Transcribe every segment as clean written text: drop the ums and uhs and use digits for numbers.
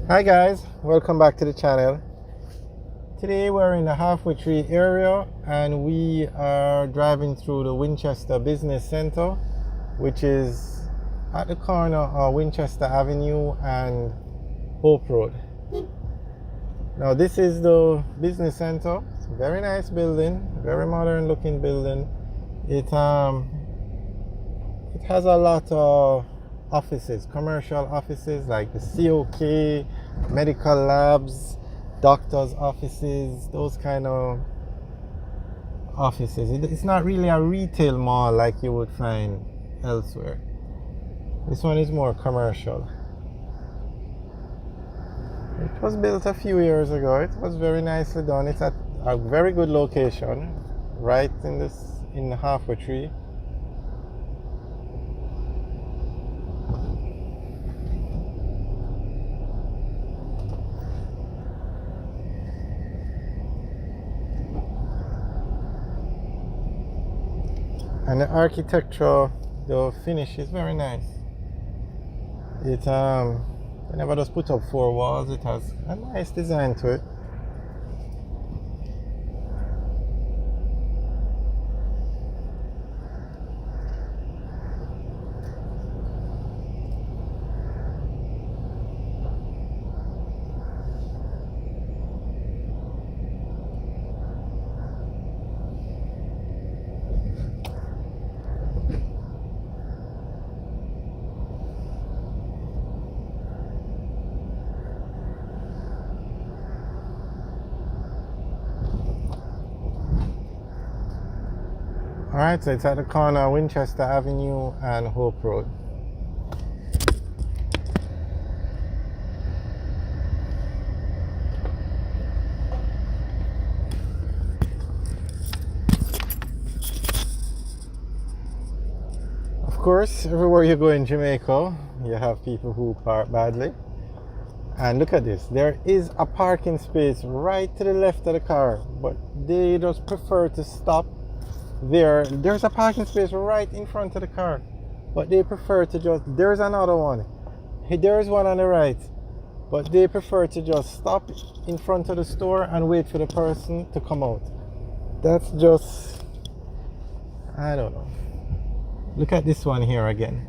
Hi guys, welcome back to the channel. Today we're in the Halfway Tree area and we are driving through the Winchester Business Centre, which is at the corner of Winchester Avenue and Hope Road. Now this is the business centre. It's a very nice building, very modern looking building. It has a lot of offices, commercial offices like the COK, medical labs, doctors' offices, those kind of offices. It's not really a retail mall like you would find elsewhere. This one is more commercial. It was built a few years ago. It was very nicely done. It's at a very good location, right in the Halfway Tree. And the architecture, the finish is very nice. It they never just put up four walls. It has a nice design to it. Alright, so it's at the corner of Winchester Avenue and Hope Road. Of course, everywhere you go in Jamaica, you have people who park badly. And look at this, there is a parking space right to the left of the car, but they just prefer to stop there. There's a parking space right in front of the car, but they prefer to just, there's another one, there's one on the right, but they prefer to just stop in front of the store and wait for the person to come out. That's just, I don't know. Look at this one here again.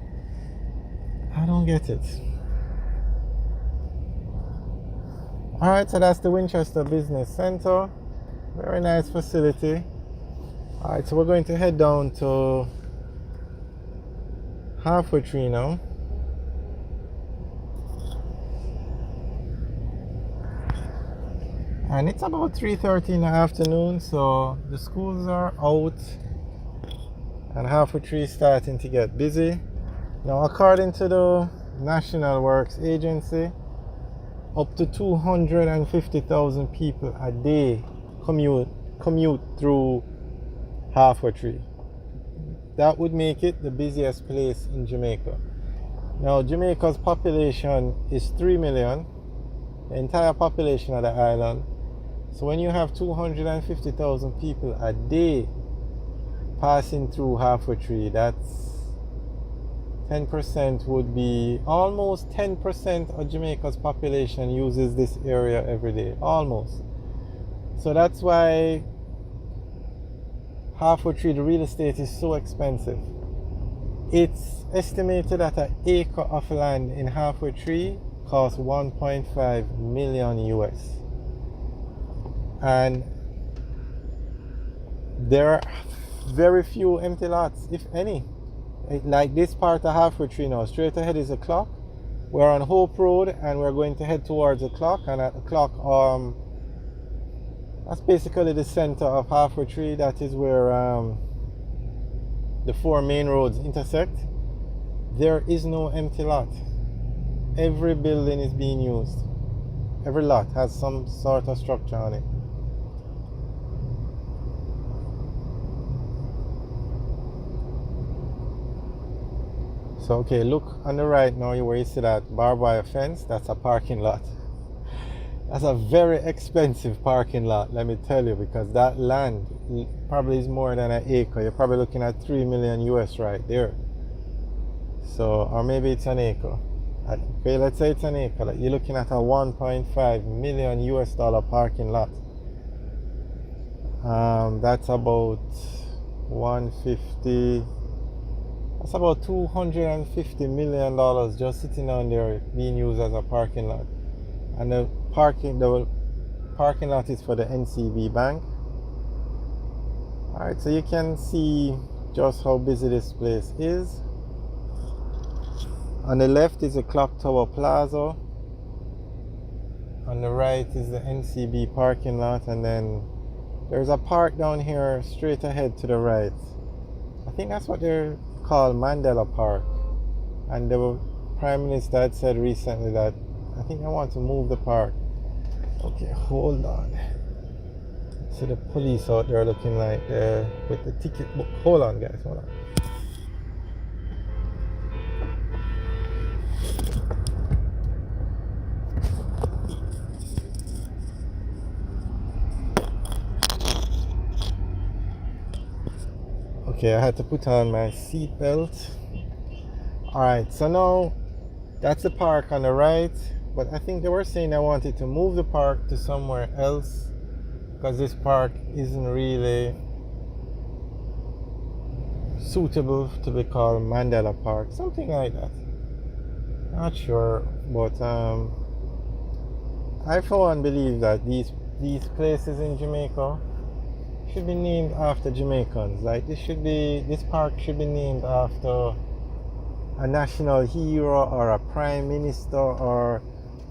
I don't get it. Alright, so that's the Winchester Business Centre. Very nice facility. Alright, so we're going to head down to Halfway Tree now. And it's about 3:30 in the afternoon, so the schools are out and Halfway Tree is starting to get busy. Now, according to the National Works Agency, up to 250,000 people a day commute through Halfway Tree. That would make it the busiest place in Jamaica. Now, Jamaica's population is 3 million, the entire population of the island. So when you have 250,000 people a day passing through Halfway Tree, that's 10% would be, almost 10% of Jamaica's population uses this area every day, almost. So that's why Halfway Tree, the real estate is so expensive. It's estimated that an acre of land in Halfway Tree costs 1.5 million US. And there are very few empty lots, if any. Like this part of Halfway Tree now, straight ahead is a clock. We're on Hope Road and we're going to head towards the clock, and at the clock, that's basically the center of Halfway Tree. That is where the four main roads intersect. There is no empty lot. Every building is being used. Every lot has some sort of structure on it. So, okay, look on the right now where you see that barbed wire fence. That's a parking lot. That's a very expensive parking lot, let me tell you, because that land probably is more than an acre. You're probably looking at 3 million US right there. So, or maybe it's an acre. Okay, let's say it's an acre. You're looking at a 1.5 million US dollar parking lot. That's about 150. That's about $250 million just sitting down there being used as a parking lot. And the parking lot is for the NCB Bank. Alright, so you can see just how busy this place is. On the left is the Clock Tower Plaza. On the right is the NCB parking lot, and then there's a park down here straight ahead to the right. I think that's what they're called, Mandela Park. And the Prime Minister had said recently that I think they want to move the park. Okay, hold on. See the police out there looking like with the ticket book. Hold on, guys, hold on. Okay, I had to put on my seat belt. Alright, so now that's the park on the right, but I think they were saying they wanted to move the park to somewhere else because this park isn't really suitable to be called Mandela Park, something like that. Not sure, but I for one believe that these places in Jamaica should be named after Jamaicans. Like this park should be named after a national hero or a prime minister or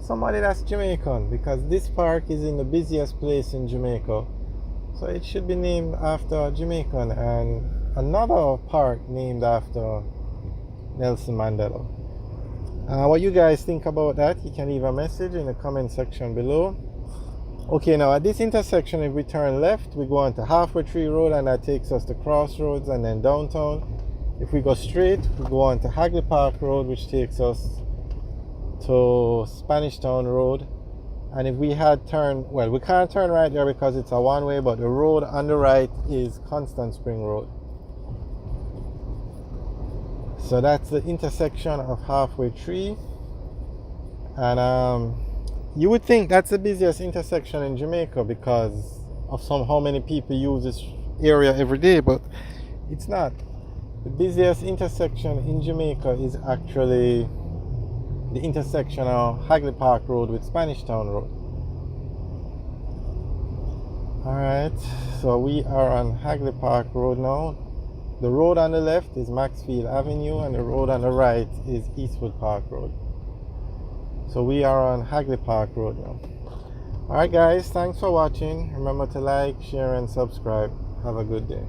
somebody that's Jamaican, because this park is in the busiest place in Jamaica, so it should be named after a Jamaican, and another park named after Nelson Mandela. What you guys think about that, you can leave a message in the comment section below. Okay, now at this intersection, if we turn left, we go on to Halfway Tree Road, and that takes us to Crossroads and then downtown. If we go straight, we go on to Hagley Park Road, which takes us to Spanish Town Road. And if we had turned, well, we can't turn right there because it's a one-way, but the road on the right is Constant Spring Road. So that's the intersection of Halfway Tree. And you would think that's the busiest intersection in Jamaica because of how many people use this area every day, but it's not. The busiest intersection in Jamaica is actually the intersection of Hagley Park Road with Spanish Town Road. Alright, so we are on Hagley Park Road now. The road on the left is Maxfield Avenue, and the road on the right is Eastwood Park Road. So we are on Hagley Park Road now. Alright guys, thanks for watching. Remember to like, share and subscribe. Have a good day.